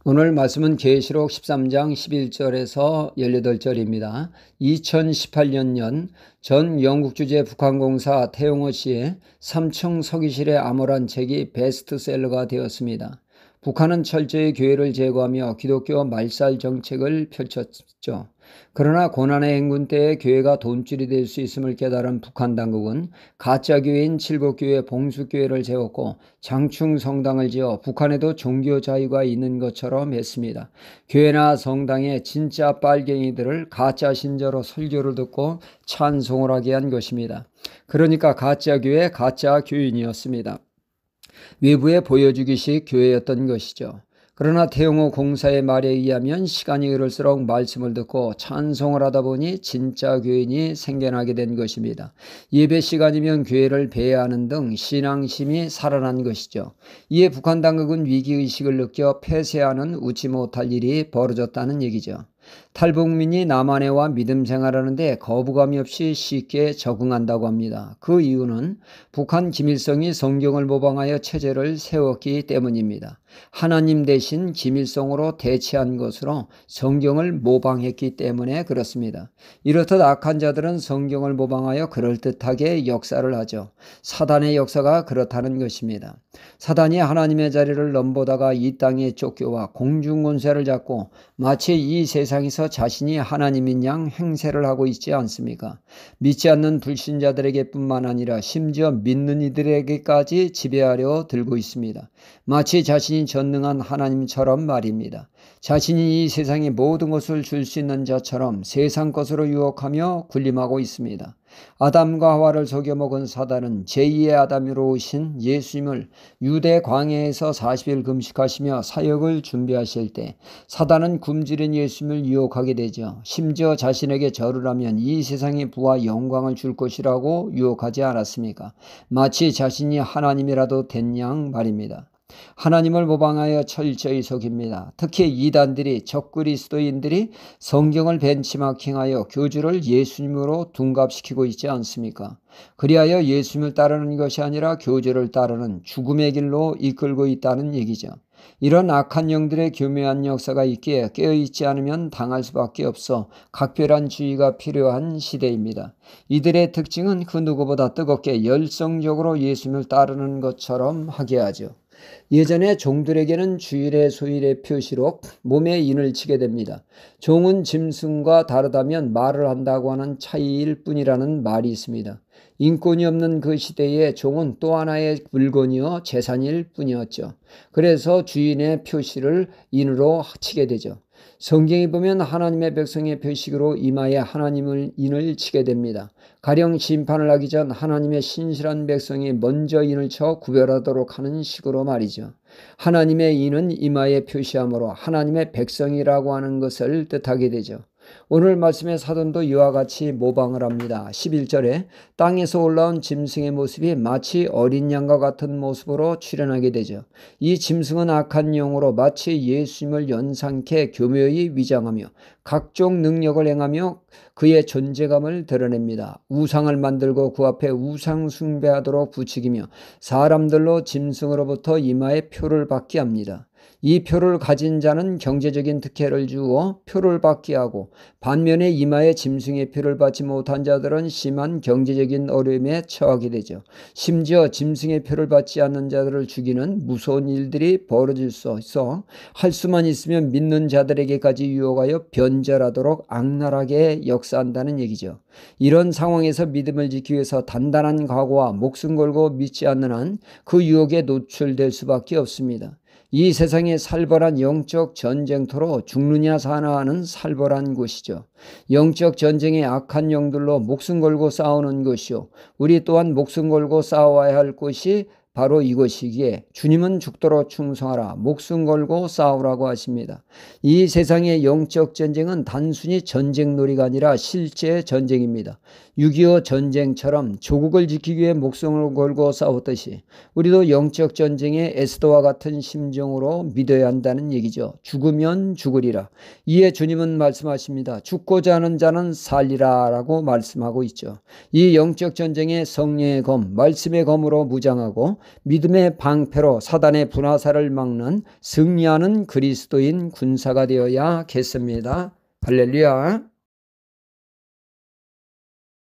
오늘 말씀은 계시록 13장 11절에서 18절입니다. 2018년 전 영국 주재 북한공사 태용호 씨의 삼청 서기실의 암호란 책이 베스트셀러가 되었습니다. 북한은 철저히 교회를 제거하며 기독교 말살 정책을 펼쳤죠. 그러나 고난의 행군 때에 교회가 돈줄이 될 수 있음을 깨달은 북한 당국은 가짜 교회인 칠곡교회 봉수교회를 세웠고 장충 성당을 지어 북한에도 종교 자유가 있는 것처럼 했습니다. 교회나 성당에 진짜 빨갱이들을 가짜 신자로 설교를 듣고 찬송을 하게 한 것입니다. 그러니까 가짜 교회, 가짜 교인이었습니다. 외부에 보여주기식 교회였던 것이죠. 그러나 태용호 공사의 말에 의하면 시간이 흐를수록 말씀을 듣고 찬송을 하다 보니 진짜 교인이 생겨나게 된 것입니다. 예배 시간이면 교회를 배회하는 등 신앙심이 살아난 것이죠. 이에 북한 당국은 위기의식을 느껴 폐쇄하는 웃지 못할 일이 벌어졌다는 얘기죠. 탈북민이 남한에와 믿음 생활하는데 거부감이 없이 쉽게 적응한다고 합니다. 그 이유는 북한 김일성이 성경을 모방하여 체제를 세웠기 때문입니다. 하나님 대신 김일성으로 대체한 것으로 성경을 모방했기 때문에 그렇습니다. 이렇듯 악한 자들은 성경을 모방하여 그럴듯하게 역사를 하죠. 사단의 역사가 그렇다는 것입니다. 사단이 하나님의 자리를 넘보다가 이 땅에 쫓겨와 공중권세를 잡고 마치 이 세상에서 자신이 하나님인 양 행세를 하고 있지 않습니까? 믿지 않는 불신자들에게 뿐만 아니라 심지어 믿는 이들에게까지 지배하려 들고 있습니다. 마치 자신이 전능한 하나님처럼 말입니다. 자신이 이 세상의 모든 것을 줄 수 있는 자처럼 세상 것으로 유혹하며 군림하고 있습니다. 아담과 하와를 속여먹은 사단은 제2의 아담으로 오신 예수님을 유대 광야에서 40일 금식하시며 사역을 준비하실 때 사단은 굶주린 예수님을 유혹하게 되죠. 심지어 자신에게 절을 하면 이 세상의 부와 영광을 줄 것이라고 유혹하지 않았습니까? 마치 자신이 하나님이라도 된 양 말입니다. 하나님을 모방하여 철저히 속입니다. 특히 이단들이 적그리스도인들이 성경을 벤치마킹하여 교주를 예수님으로 둔갑시키고 있지 않습니까? 그리하여 예수님을 따르는 것이 아니라 교주를 따르는 죽음의 길로 이끌고 있다는 얘기죠. 이런 악한 영들의 교묘한 역사가 있기에 깨어있지 않으면 당할 수밖에 없어 각별한 주의가 필요한 시대입니다. 이들의 특징은 그 누구보다 뜨겁게 열성적으로 예수님을 따르는 것처럼 하게 하죠. 예전에 종들에게는 주일의 소일의 표시로 몸에 인을 치게 됩니다. 종은 짐승과 다르다면 말을 한다고 하는 차이일 뿐이라는 말이 있습니다. 인권이 없는 그 시대에 종은 또 하나의 물건이요 재산일 뿐이었죠. 그래서 주인의 표시를 인으로 치게 되죠. 성경에 보면 하나님의 백성의 표식으로 이마에 하나님을 인을 치게 됩니다. 가령 심판을 하기 전 하나님의 신실한 백성이 먼저 인을 쳐 구별하도록 하는 식으로 말이죠. 하나님의 인은 이마에 표시함으로 하나님의 백성이라고 하는 것을 뜻하게 되죠. 오늘 말씀의 사돈도 이와 같이 모방을 합니다. 11절에 땅에서 올라온 짐승의 모습이 마치 어린 양과 같은 모습으로 출현하게 되죠. 이 짐승은 악한 영으로 마치 예수님을 연상케 교묘히 위장하며 각종 능력을 행하며 그의 존재감을 드러냅니다. 우상을 만들고 그 앞에 우상 숭배하도록 부추기며 사람들로 짐승으로부터 이마에 표를 받게 합니다. 이 표를 가진 자는 경제적인 특혜를 주어 표를 받게 하고 반면에 이마에 짐승의 표를 받지 못한 자들은 심한 경제적인 어려움에 처하게 되죠. 심지어 짐승의 표를 받지 않는 자들을 죽이는 무서운 일들이 벌어질 수 있어 할 수만 있으면 믿는 자들에게까지 유혹하여 변절하도록 악랄하게 역사한다는 얘기죠. 이런 상황에서 믿음을 지키기 위해서 단단한 각오와 목숨 걸고 믿지 않는 한 그 유혹에 노출될 수밖에 없습니다. 이 세상의 살벌한 영적 전쟁터로 죽느냐 사나 하는 살벌한 곳이죠. 영적 전쟁의 악한 영들로 목숨 걸고 싸우는 것이요. 우리 또한 목숨 걸고 싸워야 할 곳이 바로 이것이기에 주님은 죽도록 충성하라 목숨 걸고 싸우라고 하십니다. 이 세상의 영적 전쟁은 단순히 전쟁놀이가 아니라 실제 전쟁입니다. 6.25 전쟁처럼 조국을 지키기 위해 목숨을 걸고 싸웠듯이 우리도 영적 전쟁에 에스더와 같은 심정으로 믿어야 한다는 얘기죠. 죽으면 죽으리라. 이에 주님은 말씀하십니다. 죽고자 하는 자는 살리라 라고 말씀하고 있죠. 이 영적 전쟁에 성령의 검, 말씀의 검으로 무장하고 믿음의 방패로 사단의 분화사를 막는 승리하는 그리스도인 군사가 되어야겠습니다. 할렐루야.